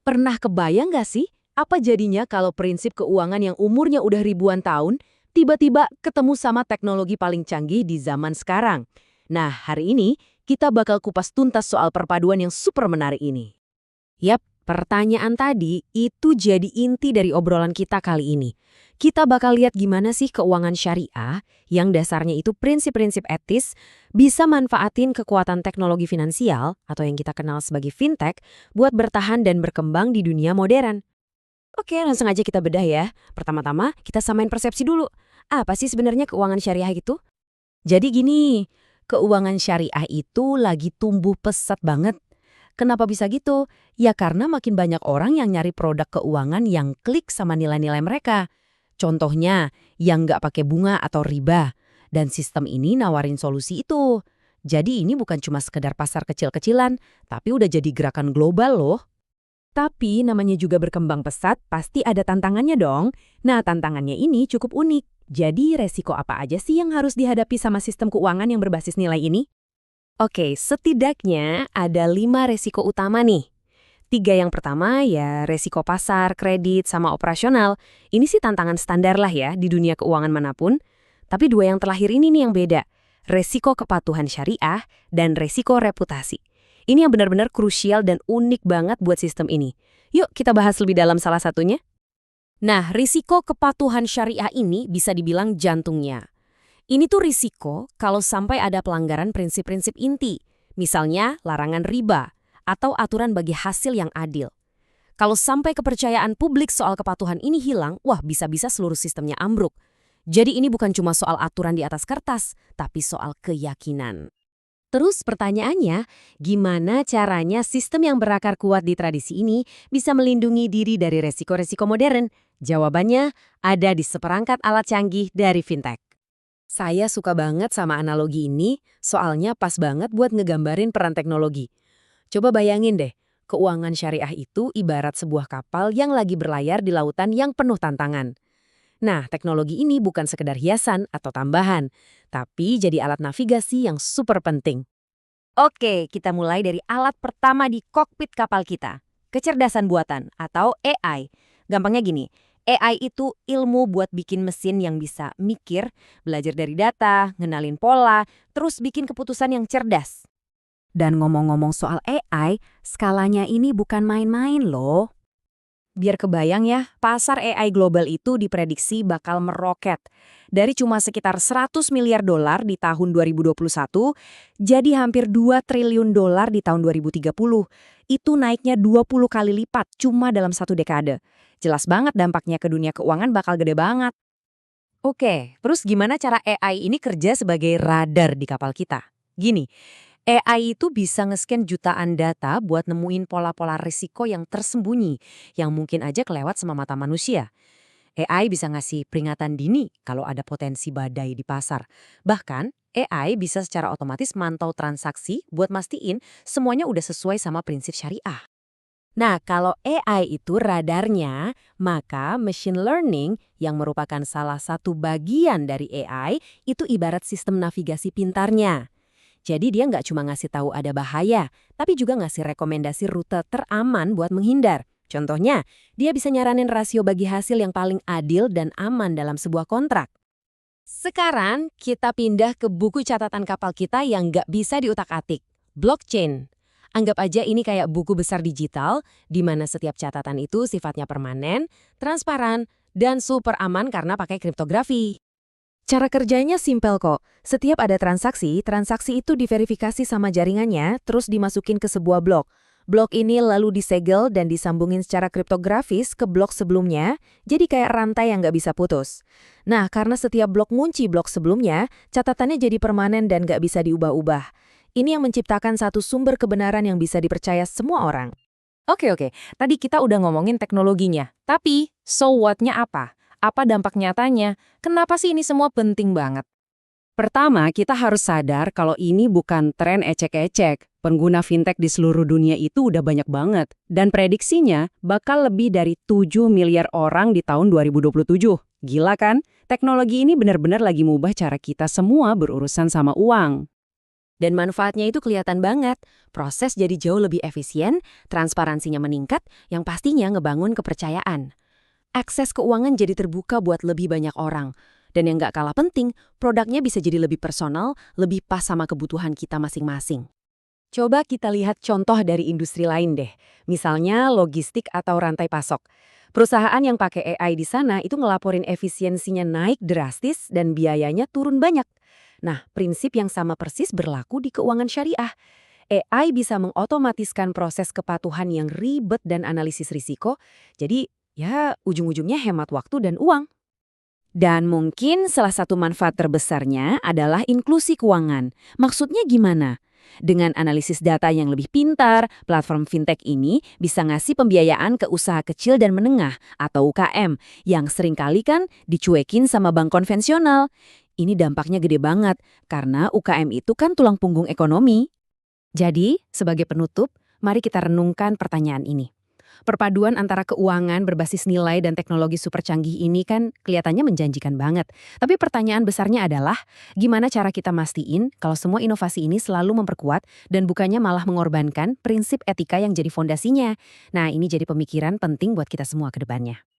Pernah kebayang nggak sih, apa jadinya kalau prinsip keuangan yang umurnya udah ribuan tahun, tiba-tiba ketemu sama teknologi paling canggih di zaman sekarang? Nah, hari ini kita bakal kupas tuntas soal perpaduan yang super menarik ini. Yap, pertanyaan tadi itu jadi inti dari obrolan kita kali ini. Kita bakal lihat gimana sih keuangan syariah yang dasarnya itu prinsip-prinsip etis bisa manfaatin kekuatan teknologi finansial atau yang kita kenal sebagai fintech buat bertahan dan berkembang di dunia modern. Oke, langsung aja kita bedah ya. Pertama-tama, kita samain persepsi dulu. Apa sih sebenarnya keuangan syariah itu? Jadi gini, keuangan syariah itu lagi tumbuh pesat banget. Kenapa bisa gitu? Ya karena makin banyak orang yang nyari produk keuangan yang klik sama nilai-nilai mereka. Contohnya, yang nggak pakai bunga atau riba. Dan sistem ini nawarin solusi itu. Jadi ini bukan cuma sekedar pasar kecil-kecilan, tapi udah jadi gerakan global loh. Tapi namanya juga berkembang pesat, pasti ada tantangannya dong. Nah, tantangannya ini cukup unik. Jadi, resiko apa aja sih yang harus dihadapi sama sistem keuangan yang berbasis nilai ini? Oke, setidaknya ada 5 resiko utama nih. 3 yang pertama ya resiko pasar, kredit, sama operasional. Ini sih tantangan standar lah ya di dunia keuangan manapun. Tapi 2 yang terakhir ini nih yang beda. Resiko kepatuhan syariah dan resiko reputasi. Ini yang benar-benar krusial dan unik banget buat sistem ini. Yuk kita bahas lebih dalam salah satunya. Nah, risiko kepatuhan syariah ini bisa dibilang jantungnya. Ini tuh risiko kalau sampai ada pelanggaran prinsip-prinsip inti, misalnya larangan riba atau aturan bagi hasil yang adil. Kalau sampai kepercayaan publik soal kepatuhan ini hilang, wah bisa-bisa seluruh sistemnya ambruk. Jadi ini bukan cuma soal aturan di atas kertas, tapi soal keyakinan. Terus pertanyaannya, gimana caranya sistem yang berakar kuat di tradisi ini bisa melindungi diri dari resiko-resiko modern? Jawabannya ada di seperangkat alat canggih dari fintech. Saya suka banget sama analogi ini, soalnya pas banget buat ngegambarin peran teknologi. Coba bayangin deh, keuangan syariah itu ibarat sebuah kapal yang lagi berlayar di lautan yang penuh tantangan. Nah, teknologi ini bukan sekedar hiasan atau tambahan, tapi jadi alat navigasi yang super penting. Oke, kita mulai dari alat pertama di kokpit kapal kita, kecerdasan buatan atau AI. Gampangnya gini, AI itu ilmu buat bikin mesin yang bisa mikir, belajar dari data, ngenalin pola, terus bikin keputusan yang cerdas. Dan ngomong-ngomong soal AI, skalanya ini bukan main-main loh. Biar kebayang ya, pasar AI global itu diprediksi bakal meroket. Dari cuma sekitar 100 miliar dolar di tahun 2021, jadi hampir 2 triliun dolar di tahun 2030. Itu naiknya 20 kali lipat cuma dalam satu dekade. Jelas banget dampaknya ke dunia keuangan bakal gede banget. Oke, terus gimana cara AI ini kerja sebagai radar di kapal kita? Gini, AI itu bisa nge-scan jutaan data buat nemuin pola-pola risiko yang tersembunyi, yang mungkin aja kelewat sama mata manusia. AI bisa ngasih peringatan dini kalau ada potensi badai di pasar. Bahkan, AI bisa secara otomatis mantau transaksi buat mastiin semuanya udah sesuai sama prinsip syariah. Nah, kalau AI itu radarnya, maka machine learning yang merupakan salah satu bagian dari AI itu ibarat sistem navigasi pintarnya. Jadi dia nggak cuma ngasih tahu ada bahaya, tapi juga ngasih rekomendasi rute teraman buat menghindar. Contohnya, dia bisa nyaranin rasio bagi hasil yang paling adil dan aman dalam sebuah kontrak. Sekarang kita pindah ke buku catatan kapal kita yang nggak bisa diutak-atik, blockchain. Anggap aja ini kayak buku besar digital, di mana setiap catatan itu sifatnya permanen, transparan, dan super aman karena pakai kriptografi. Cara kerjanya simpel kok. Setiap ada transaksi, transaksi itu diverifikasi sama jaringannya, terus dimasukin ke sebuah blok. Blok ini lalu disegel dan disambungin secara kriptografis ke blok sebelumnya, jadi kayak rantai yang nggak bisa putus. Nah, karena setiap blok ngunci blok sebelumnya, catatannya jadi permanen dan nggak bisa diubah-ubah. Ini yang menciptakan satu sumber kebenaran yang bisa dipercaya semua orang. Oke. Tadi kita udah ngomongin teknologinya. Tapi, so what-nya apa? Apa dampak nyatanya? Kenapa sih ini semua penting banget? Pertama, kita harus sadar kalau ini bukan tren ecek-ecek. Pengguna fintech di seluruh dunia itu udah banyak banget. Dan prediksinya bakal lebih dari 7 miliar orang di tahun 2027. Gila kan? Teknologi ini benar-benar lagi mengubah cara kita semua berurusan sama uang. Dan manfaatnya itu kelihatan banget. Proses jadi jauh lebih efisien, transparansinya meningkat, yang pastinya ngebangun kepercayaan. Akses keuangan jadi terbuka buat lebih banyak orang. Dan yang nggak kalah penting, produknya bisa jadi lebih personal, lebih pas sama kebutuhan kita masing-masing. Coba kita lihat contoh dari industri lain deh. Misalnya logistik atau rantai pasok. Perusahaan yang pakai AI di sana itu ngelaporin efisiensinya naik drastis dan biayanya turun banyak. Nah, prinsip yang sama persis berlaku di keuangan syariah. AI bisa mengotomatiskan proses kepatuhan yang ribet dan analisis risiko. Jadi, ya ujung-ujungnya hemat waktu dan uang. Dan mungkin salah satu manfaat terbesarnya adalah inklusi keuangan. Maksudnya gimana? Dengan analisis data yang lebih pintar, platform fintech ini bisa ngasih pembiayaan ke usaha kecil dan menengah atau UKM yang seringkali kan dicuekin sama bank konvensional. Ini dampaknya gede banget karena UKM itu kan tulang punggung ekonomi. Jadi, sebagai penutup, mari kita renungkan pertanyaan ini. Perpaduan antara keuangan berbasis nilai dan teknologi super canggih ini kan kelihatannya menjanjikan banget. Tapi pertanyaan besarnya adalah, gimana cara kita mastiin kalau semua inovasi ini selalu memperkuat dan bukannya malah mengorbankan prinsip etika yang jadi fondasinya? Nah, ini jadi pemikiran penting buat kita semua ke depannya.